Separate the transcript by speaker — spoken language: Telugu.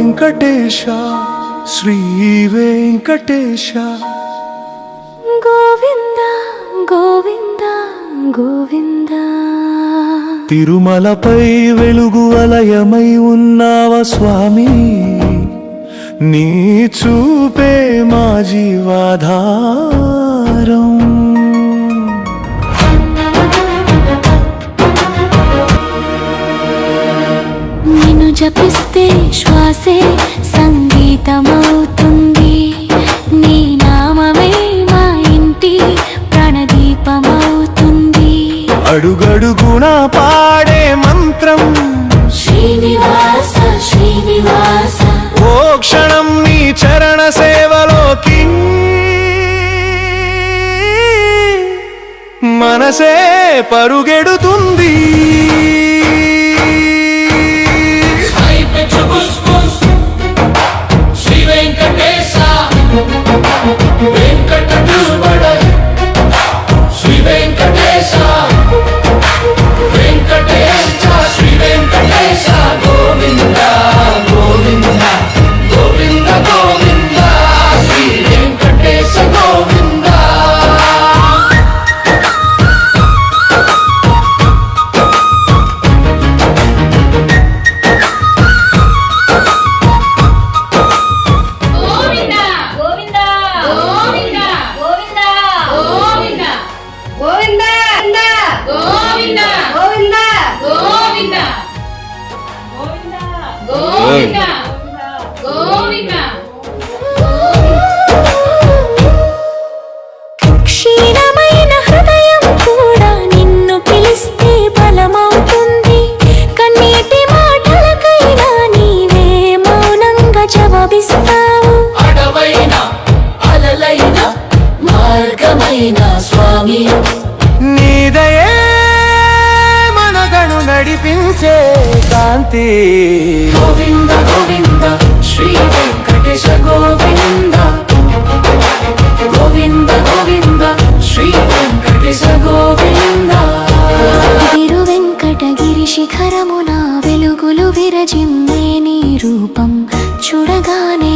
Speaker 1: వెంకటేశ శ్రీ వెంకటేశ
Speaker 2: గోవింద గోవింద గోవింద
Speaker 1: తిరుమలపై వెలుగు వలయమై ఉన్నావ స్వామి నీ చూపే మా జీవాధారం
Speaker 2: నిన్ను జపిస్తే శ్వాసే సంగీతమవుతుంది నీ నామమే మా ఇంటి ప్రాణదీపమవుతుంది
Speaker 1: అడుగడుగున పాడే మంత్రం
Speaker 2: శ్రీనివాస శ్రీనివాస
Speaker 1: ఓ క్షణం నీ చరణ సేవలోకి మనసే పరుగెడుతుంది
Speaker 2: క్షీణమైన హృదయం కూడా నిన్ను పిలిస్తే బలమవుతుంది కన్నీటి మాటలకైనా నీవే మౌనంగా జవాబిస్తావు
Speaker 3: అడవైన అలలైన మార్గమైన స్వామి
Speaker 1: నీదయే మనగను నడిపించే కాంతి
Speaker 3: గోవింద గోవింద శ్రీ వెంకటేశ గోవింద గోవింద గోవింద శ్రీ వెంకటేశ గోవింద
Speaker 2: తిరు వెంకటగిరి శిఖరమున వెలుగులు విరజిమ్మే నీ రూపం చూడగానే